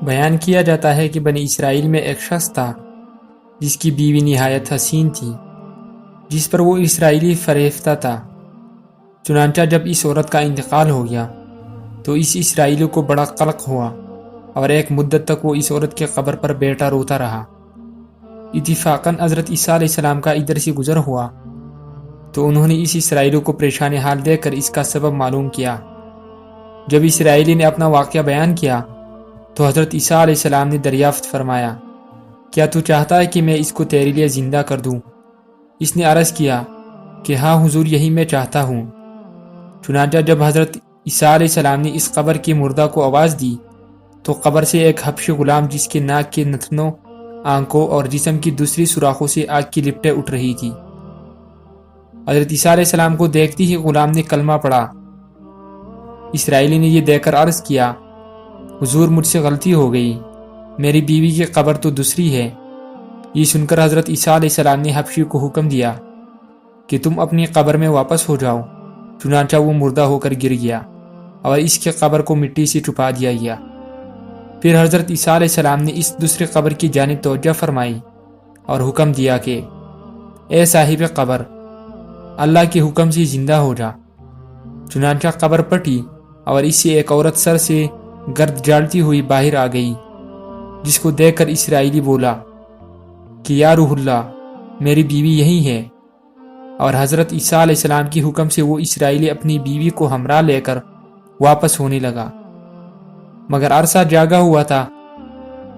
بیان کیا جاتا ہے کہ بنی اسرائیل میں ایک شخص تھا جس کی بیوی نہایت حسین تھی، جس پر وہ اسرائیلی فریفتہ تھا۔ چنانچہ جب اس عورت کا انتقال ہو گیا تو اس اسرائیلی کو بڑا قلق ہوا اور ایک مدت تک وہ اس عورت کے قبر پر بیٹھا روتا رہا۔ اتفاقاً حضرت عیسیٰ علیہ السلام کا ادھر سے گزر ہوا تو انہوں نے اس اسرائیلی کو پریشان حال دیکھ کر اس کا سبب معلوم کیا۔ جب اسرائیلی نے اپنا واقعہ بیان کیا تو حضرت عیسیٰ علیہ السلام نے دریافت فرمایا، کیا تو چاہتا ہے کہ میں اس کو تیرے لیے زندہ کر دوں؟ اس نے عرض کیا کہ ہاں حضور، یہی میں چاہتا ہوں۔ چنانچہ جب حضرت عیسیٰ علیہ السلام نے اس قبر کی مردہ کو آواز دی تو قبر سے ایک حبشی غلام، جس کے ناک کے نتنوں، آنکھوں اور جسم کی دوسری سوراخوں سے آگ کی لپٹیں اٹھ رہی تھی۔ حضرت عیسیٰ علیہ السلام کو دیکھتے ہی غلام نے کلمہ پڑھا۔ اسرائیلی نے یہ دیکھ کر عرض کیا، حضور مجھ سے غلطی ہو گئی، میری بیوی کی قبر تو دوسری ہے۔ یہ سن کر حضرت عیسیٰ علیہ السلام نے حبشی کو حکم دیا کہ تم اپنی قبر میں واپس ہو جاؤ۔ چنانچہ وہ مردہ ہو کر گر گیا اور اس کے قبر کو مٹی سے چھپا دیا گیا۔ پھر حضرت عیسیٰ علیہ السلام نے اس دوسری قبر کی جانب توجہ فرمائی اور حکم دیا کہ اے صاحب قبر، اللہ کے حکم سے زندہ ہو جا۔ چنانچہ قبر پھٹی اور اس سے ایک عورت سر سے گرد جالتی ہوئی باہر آ گئی، جس کو دیکھ کر اسرائیلی بولا کہ یا روح اللہ، میری بیوی یہی ہے۔ اور حضرت عیسیٰ علیہ السلام کی حکم سے وہ اسرائیلی اپنی بیوی کو ہمراہ لے کر واپس ہونے لگا، مگر عرصہ جاگا ہوا تھا،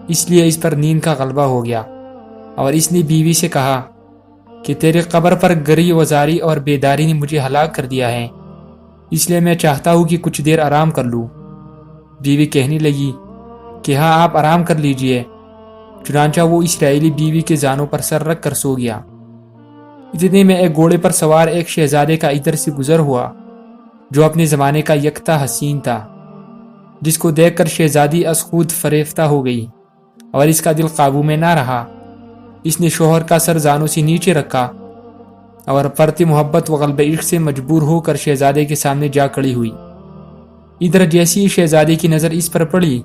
اس لیے اس پر نیند کا غلبہ ہو گیا، اور اس نے بیوی سے کہا کہ تیرے قبر پر گری وزاری اور بیداری نے مجھے ہلاک کر دیا ہے، اس لیے میں چاہتا ہوں کہ کچھ دیر آرام کر لوں۔ بیوی کہنے لگی کہ ہاں آپ آرام کر لیجئے۔ چنانچہ وہ اسرائیلی بیوی کے زانوں پر سر رکھ کر سو گیا۔ اتنے میں ایک گھوڑے پر سوار ایک شہزادے کا ادھر سے گزر ہوا جو اپنے زمانے کا یکتا حسین تھا، جس کو دیکھ کر شہزادی از خود فریفتہ ہو گئی اور اس کا دل قابو میں نہ رہا۔ اس نے شوہر کا سر زانوں سے نیچے رکھا اور فرط محبت و غلبہ عشق سے مجبور ہو کر شہزادے کے سامنے جا کھڑی ہوئی۔ ادھر جیسی ہی شہزادے کی نظر اس پر پڑی،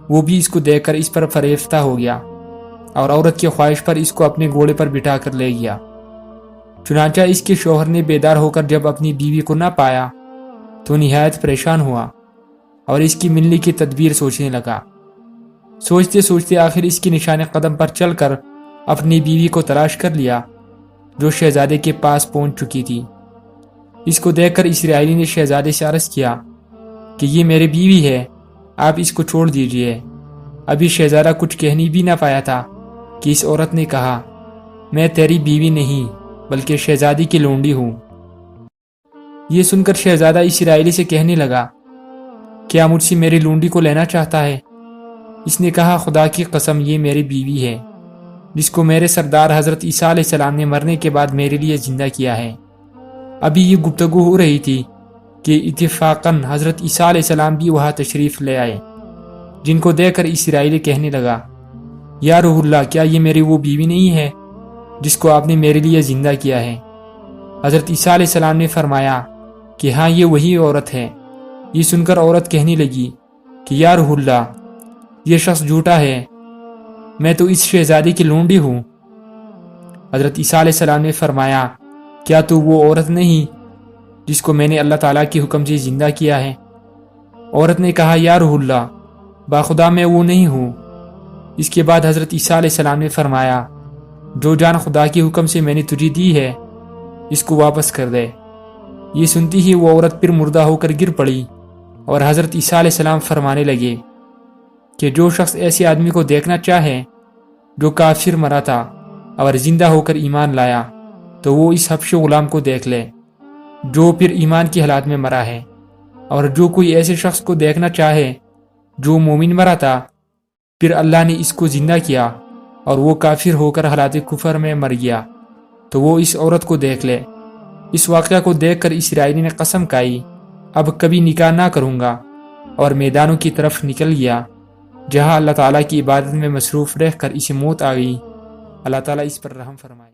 وہ بھی اس کو دیکھ کر اس پر فریفتہ ہو گیا اور عورت کی خواہش پر اس کو اپنے گھوڑے پر بٹھا کر لے گیا۔ چنانچہ اس کے شوہر نے بیدار ہو کر جب اپنی بیوی کو نہ پایا تو نہایت پریشان ہوا اور اس کی ملنے کی تدبیر سوچنے لگا۔ سوچتے سوچتے آخر اس کی نشان قدم پر چل کر اپنی بیوی کو تلاش کر لیا، جو شہزادے کے پاس پہنچ چکی تھی۔ اس کو دیکھ کر اسرائیلی نے شہزادے سے عرض کیا کہ یہ میری بیوی ہے، آپ اس کو چھوڑ دیجئے۔ ابھی شہزادہ کچھ کہنے بھی نہ پایا تھا کہ اس عورت نے کہا، میں تیری بیوی نہیں بلکہ شہزادی کی لونڈی ہوں۔ یہ سن کر شہزادہ اسرائیلی سے کہنے لگا، کیا مجھ سے میری لونڈی کو لینا چاہتا ہے؟ اس نے کہا، خدا کی قسم یہ میری بیوی ہے، جس کو میرے سردار حضرت عیسیٰ علیہ السلام نے مرنے کے بعد میرے لیے زندہ کیا ہے۔ ابھی یہ گفتگو ہو رہی تھی کہ اتفاقاً حضرت عیسیٰ علیہ السلام بھی وہاں تشریف لے آئے، جن کو دیکھ کر اسرائیلی کہنے لگا، یا روح اللہ، کیا یہ میری وہ بیوی نہیں ہے جس کو آپ نے میرے لیے زندہ کیا ہے؟ حضرت عیسیٰ علیہ السلام نے فرمایا کہ ہاں یہ وہی عورت ہے۔ یہ سن کر عورت کہنے لگی کہ یا روح اللہ، یہ شخص جھوٹا ہے، میں تو اس شہزادی کی لونڈی ہوں۔ حضرت عیسیٰ علیہ السلام نے فرمایا، کیا تو وہ عورت نہیں جس کو میں نے اللہ تعالیٰ کے حکم سے زندہ کیا ہے؟ عورت نے کہا، یا روح اللہ، باخدا میں وہ نہیں ہوں۔ اس کے بعد حضرت عیسیٰ علیہ السلام نے فرمایا، جو جان خدا کے حکم سے میں نے تجھے دی ہے، اس کو واپس کر دے۔ یہ سنتی ہی وہ عورت پھر مردہ ہو کر گر پڑی اور حضرت عیسیٰ علیہ السلام فرمانے لگے کہ جو شخص ایسے آدمی کو دیکھنا چاہے جو کافر مرا تھا اور زندہ ہو کر ایمان لایا، تو وہ اس حبشی غلام کو دیکھ لے جو پھر ایمان کی حالات میں مرا ہے، اور جو کوئی ایسے شخص کو دیکھنا چاہے جو مومن مرا تھا، پھر اللہ نے اس کو زندہ کیا اور وہ کافر ہو کر حالات کفر میں مر گیا، تو وہ اس عورت کو دیکھ لے۔ اس واقعہ کو دیکھ کر اسرائیلی نے قسم کھائی، اب کبھی نکاح نہ کروں گا، اور میدانوں کی طرف نکل گیا جہاں اللہ تعالیٰ کی عبادت میں مصروف رہ کر اسے موت آ گئی۔ اللہ تعالیٰ اس پر رحم فرمائے۔